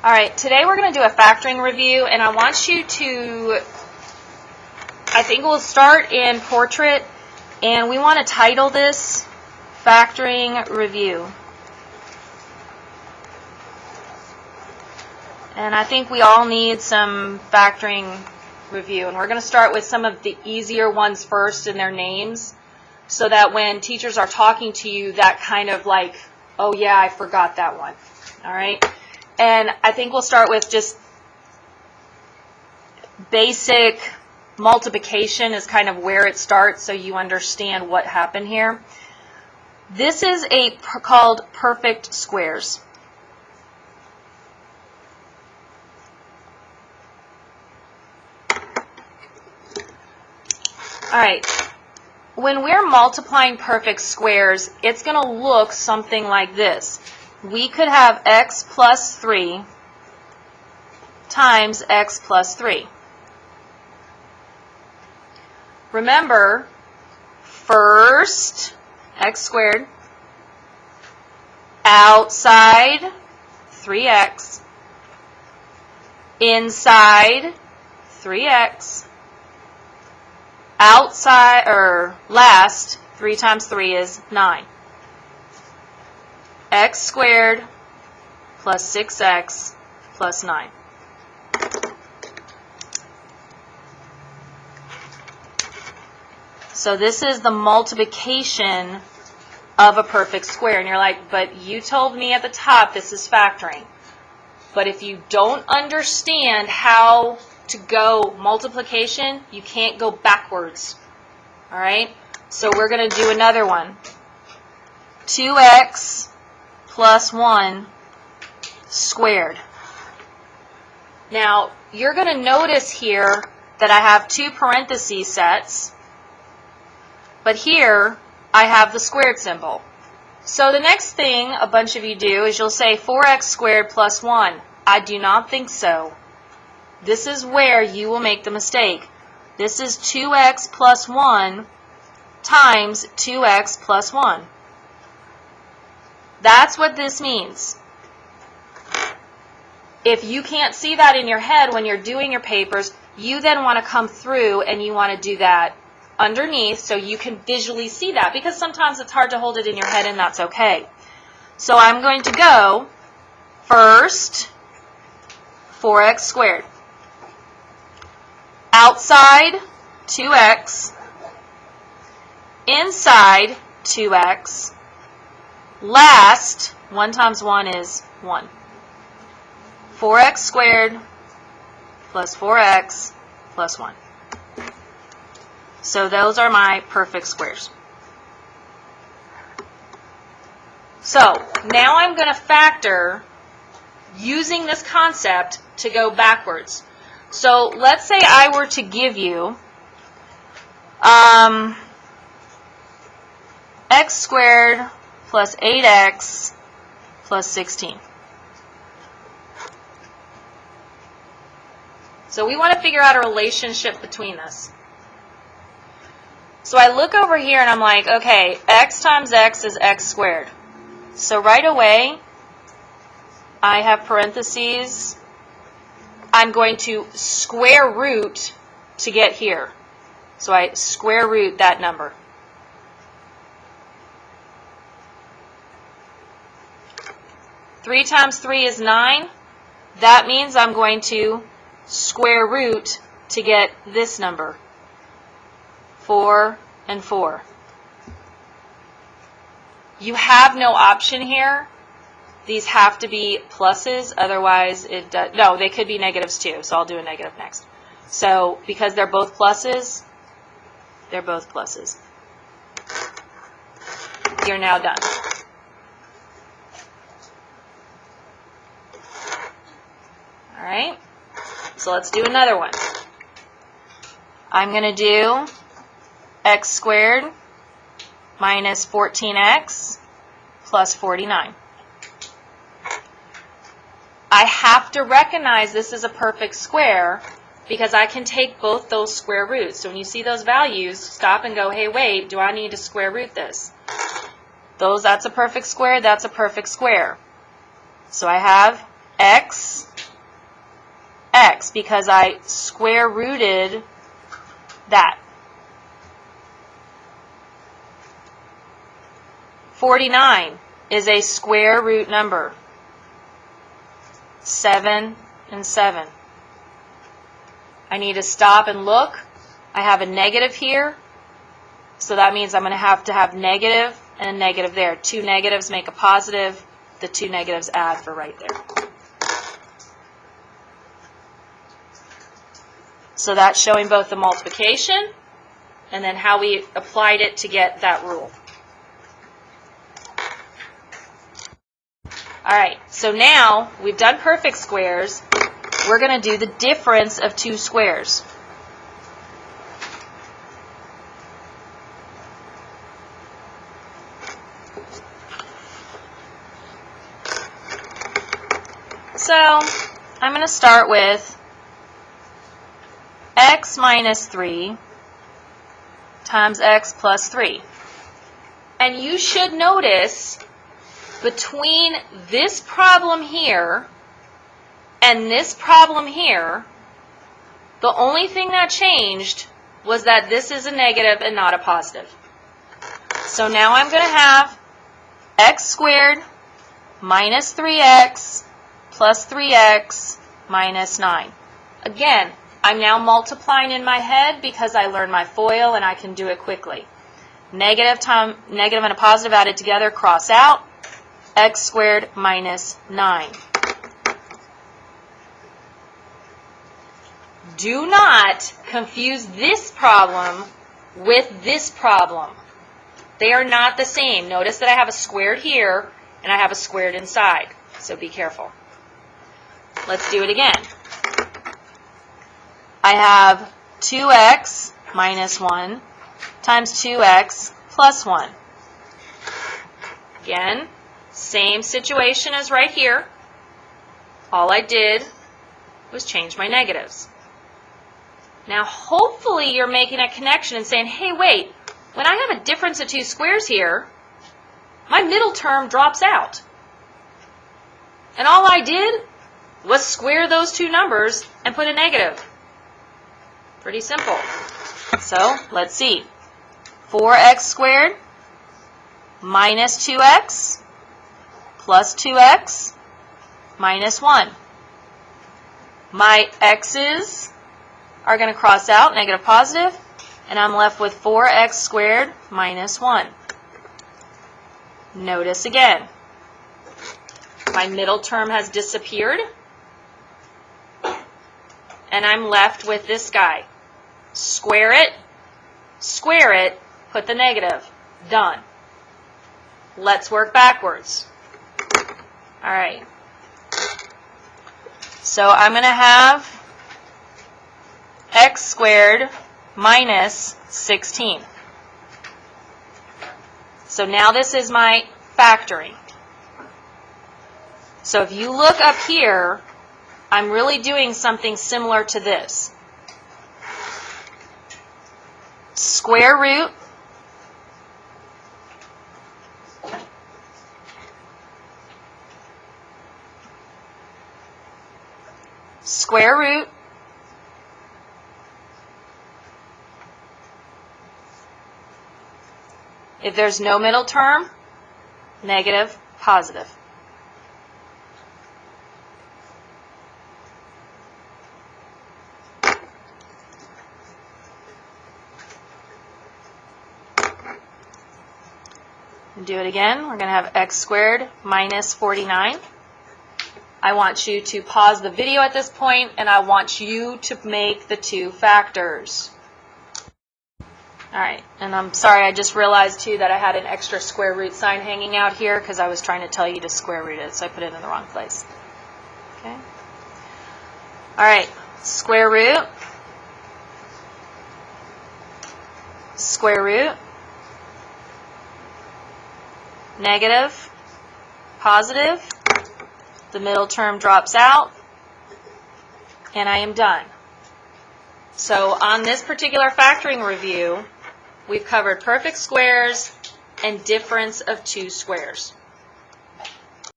All right, today we're going to do a factoring review, and I want you to, I think we'll start in portrait, and we want to title this Factoring Review. And I think we all need some factoring review, and we're going to start with some of the easier ones first in their names, so that when teachers are talking to you, that kind of like, oh yeah, I forgot that one. All right? And I think we'll start with just basic multiplication is kind of where it starts so you understand what happened here. This is called perfect squares. All right. When we're multiplying perfect squares, it's going to look something like this. We could have x plus 3 times x plus 3. Remember, first, x squared, outside, 3x, inside, 3x, outside, or last, 3 times 3 is 9. X squared plus 6x plus 9. So this is the multiplication of a perfect square. And you're like, but you told me at the top this is factoring. But if you don't understand how to go multiplication, you can't go backwards. All right? So we're going to do another one. 2x plus 1 squared. Now, you're going to notice here that I have two parentheses sets, but here I have the squared symbol. So the next thing a bunch of you do is you'll say 4x squared plus 1. I do not think so. This is where you will make the mistake. This is 2x plus 1 times 2x plus 1. That's what this means. If you can't see that in your head when you're doing your papers, you then want to come through and you want to do that underneath so you can visually see that, because sometimes it's hard to hold it in your head, and that's okay. So I'm going to go first 4x squared. Outside 2x. Inside 2x. Last, 1 times 1 is 1. 4x squared plus 4x plus 1. So those are my perfect squares. So now I'm going to factor using this concept to go backwards. So let's say I were to give you x squared plus 8x plus 16. So we want to figure out a relationship between this. So I look over here and I'm like, okay, x times x is x squared. So right away, I have parentheses. I'm going to square root to get here. So I square root that number. Three times 3 is 9. That means I'm going to square root to get this number. 4 and 4. You have no option here. These have to be pluses, otherwise it does. No, they could be negatives too, so I'll do a negative next. So because they're both pluses, they're both pluses. You're now done. All right, so let's do another one. I'm going to do x squared minus 14x plus 49. I have to recognize this is a perfect square because I can take both those square roots. So when you see those values, stop and go, hey, wait, do I need to square root this? That's a perfect square, that's a perfect square. So I have x x because I square rooted that. 49 is a square root number. 7 and 7. I need to stop and look. I have a negative here, so that means I'm going to have negative and a negative there. Two negatives make a positive. The two negatives add for right there. So that's showing both the multiplication and then how we applied it to get that rule. All right, so now we've done perfect squares. We're going to do the difference of two squares. So I'm going to start with x minus 3 times x plus 3. And you should notice between this problem here and this problem here, the only thing that changed was that this is a negative and not a positive. So now I'm going to have x squared minus 3x plus 3x minus 9. Again, I'm now multiplying in my head because I learned my FOIL and I can do it quickly. Negative and a positive added together, cross out. X squared minus 9. Do not confuse this problem with this problem. They are not the same. Notice that I have a squared here and I have a squared inside. So be careful. Let's do it again. I have 2x minus 1 times 2x plus 1. Again, same situation as right here. All I did was change my negatives. Now, hopefully you're making a connection and saying, hey, wait, when I have a difference of two squares here, my middle term drops out. And all I did was square those two numbers and put a negative. Pretty simple. So, let's see. 4x squared minus 2x plus 2x minus 1. My x's are going to cross out, negative, positive, and I'm left with 4x squared minus 1. Notice again, my middle term has disappeared, and I'm left with this guy. Square it, put the negative. Done. Let's work backwards. All right. So I'm going to have x squared minus 16. So now this is my factoring. So if you look up here, I'm really doing something similar to this. Square root square root if there's no middle term, negative, positive. Do it again. We're going to have x squared minus 49. I want you to pause the video at this point, and I want you to make the two factors. All right, and I'm sorry, I just realized too that I had an extra square root sign hanging out here because I was trying to tell you to square root it, so I put it in the wrong place. Okay. All right, square root, negative, positive, the middle term drops out, and I am done. So on this particular factoring review, we've covered perfect squares and difference of two squares.